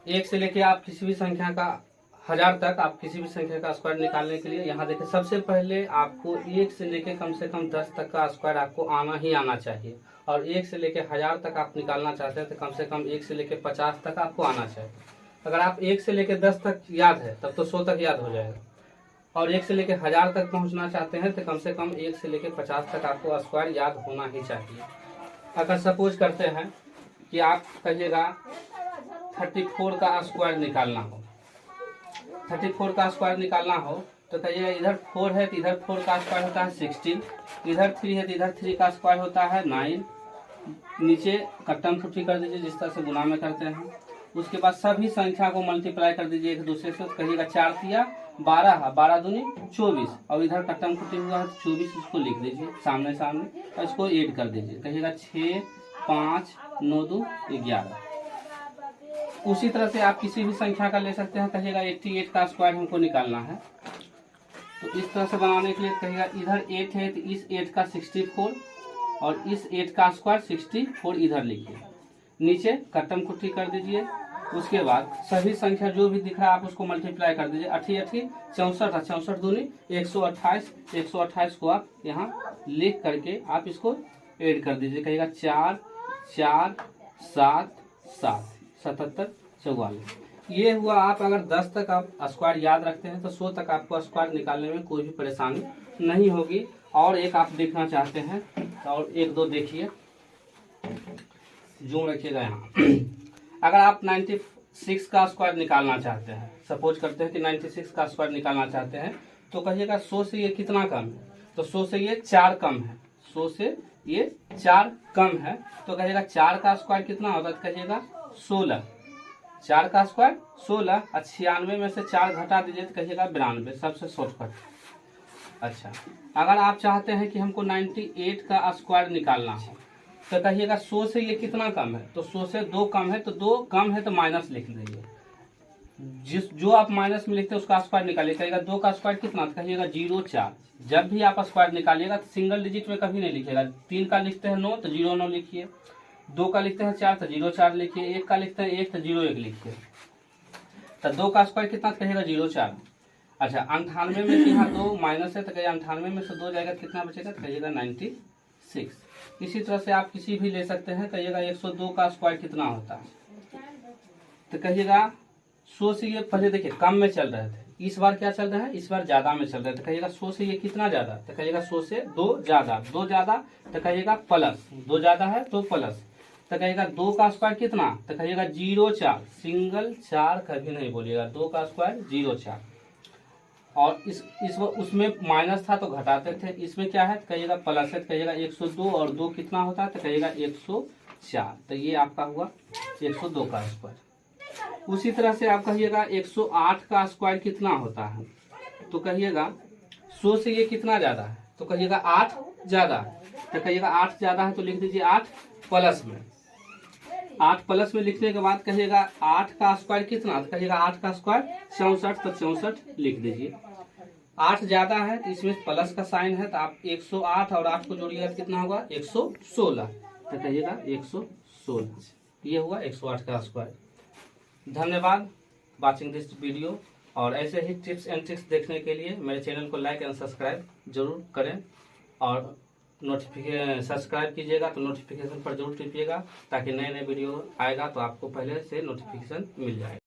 1 से लेके आप किसी भी संख्या का 1000 तक आप किसी भी संख्या का स्क्वायर निकालने के लिए यहाँ देखिए, सबसे पहले आपको 1 से लेके कम से कम 10 तक का स्क्वायर आपको आना ही आना चाहिए। और 1 से लेके 1000 तक आप निकालना चाहते हैं तो कम से कम 1 से लेके 50 तक आपको आना चाहिए। अगर आप 1 से लेके 10 तक याद है तब तो 100 तक याद हो जाएगा। और 1 से लेके 1000 तक पहुंचना चाहते हैं तो कम से कम 1 से लेके 50 तक आपको स्क्वायर याद होना ही चाहिए। अगर सपोज करते हैं कि आप कहिएगा 34 का स्क्वायर निकालना हो, 34 का स्क्वायर निकालना हो तो कहिएगा इधर 4 है तो इधर 4 का स्क्वायर होता है 16, इधर 3 है तो इधर 3 का स्क्वायर होता है 9। नीचे कट्टम फुट्टी कर दीजिए जिस तरह से गुना में करते हैं। उसके बाद सभी संख्या को मल्टीप्लाई कर दीजिए एक दूसरे से। कहिएगा 4 तिया 12, 12 दूनी 24, और इधर कट्टम फुट्टी हुआ है 24, इसको लिख दीजिए सामने सामने और इसको ऐड कर दीजिए। कहिएगा 6, 5, 9, 2, 11। उसी तरह से आप किसी भी संख्या का ले सकते हैं। कहिएगा 88 का स्क्वायर हमको निकालना है तो इस तरह से बनाने के लिए कहिएगा इधर 8 है तो इस 8 का 64 और इस 8 का स्क्वायर 64 इधर लिखिए। नीचे कट्टम कुट्टी कर दीजिए। उसके बाद सभी संख्या जो भी दिख रहा है आप उसको मल्टीप्लाई कर दीजिए। 88 64, 64 दूनी 128, 128 को आप यहाँ लिख करके आप इसको ऐड कर दीजिए। कहिएगा 4, 4, 7, 7, 77, 44। ये हुआ। आप अगर 10 तक आप स्क्वायर याद रखते हैं तो 100 तक आपको स्क्वायर निकालने में कोई भी परेशानी नहीं होगी। और एक आप देखना चाहते हैं और एक दो देखिए, जूम रखिएगा यहाँ। अगर आप 96 का स्क्वायर निकालना चाहते हैं, सपोज करते हैं कि 96 का स्क्वायर निकालना चाहते हैं तो कहिएगा 100 से ये कितना कम है, तो 100 से ये 4 कम है, 100 से ये 4 कम है। तो कहिएगा 4 का स्क्वायर कितना होता है, कहिएगा 16। 4 का स्क्वायर 16 और 96 में से 4 घटा दीजिए तो कहिएगा 92, सबसे शॉर्टकट। अच्छा, अगर आप चाहते हैं कि हमको 98 का स्क्वायर निकालना है तो कहिएगा 100 से ये कितना कम है, तो 100 से 2 कम है, तो 2 कम है तो माइनस लिख दीजिए। जो आप माइनस में लिखते हैं उसका स्क्वायर निकालिए। कहिएगा 2 का स्क्वायर कितना, तो कहिएगा 0, 4। जब भी आप स्क्वायर निकालिएगा तो सिंगल डिजिट में कभी नहीं लिखिएगा। 3 का लिखते हैं 9 तो 0, 9 लिखिए। 2 का लिखते हैं 4 तो 0, 4 लिखिए। 1 का लिखते हैं 1 तो 0, 1 लिखिए। तो 2 का स्क्वायर कितना, कहिएगा 0, 4। अच्छा, 98 में यहाँ 2 माइनस है तो कहिएगा 98 में से 2 जाएगा कितना बचेगा, तो कहिएगा 96। इसी तरह से आप किसी भी ले सकते हैं। कहिएगा 102 का स्क्वायर कितना होता है, तो कहिएगा 100 से ये पहले देखिए कम में चल रहे थे, इस बार क्या चल रहा है, इस बार ज्यादा में चल रहा है। तो कहिएगा 100 से ये कितना ज्यादा, तो कहिएगा 100 से 2 ज्यादा, 2 ज्यादा तो कहिएगा प्लस, 2 ज्यादा है तो प्लस। तो कहिएगा 2 का स्क्वायर कितना, तो कहिएगा 0, 4। सिंगल 4 कभी नहीं बोलिएगा। 2 का स्क्वायर 0, 4। और इस उसमें माइनस था तो घटाते थे, इसमें क्या है, कहिएगा प्लस है। तो कहिएगा 102 और 2 कितना होता है, तो कहिएगा 104। तो ये आपका हुआ 102 का स्क्वायर। उसी तरह से आप कहिएगा 108 का स्क्वायर कितना होता है, तो कहिएगा 100 से ये कितना ज्यादा है, तो कहिएगा 8 ज्यादा है। तो कहिएगा 8 ज्यादा है तो लिख दीजिए 8 प्लस में। 8 प्लस में लिखने के बाद कहिएगा 8 का स्क्वायर कितना, तो कहिएगा 8 का स्क्वायर 64, तो 64 लिख दीजिए। 8 ज्यादा है तो इसमें प्लस का साइन है, तो आप 108 और 8 को जोड़िएगा तो कितना होगा, 116। तो कहिएगा 116। ये हुआ 108 का स्क्वायर। धन्यवाद वाचिंग दिस वीडियो। और ऐसे ही टिप्स एंड ट्रिक्स देखने के लिए मेरे चैनल को लाइक एंड सब्सक्राइब जरूर करें। और सब्सक्राइब कीजिएगा तो नोटिफिकेशन पर जरूर टिपिएगा, ताकि नए नए वीडियो आएगा तो आपको पहले से नोटिफिकेशन मिल जाए।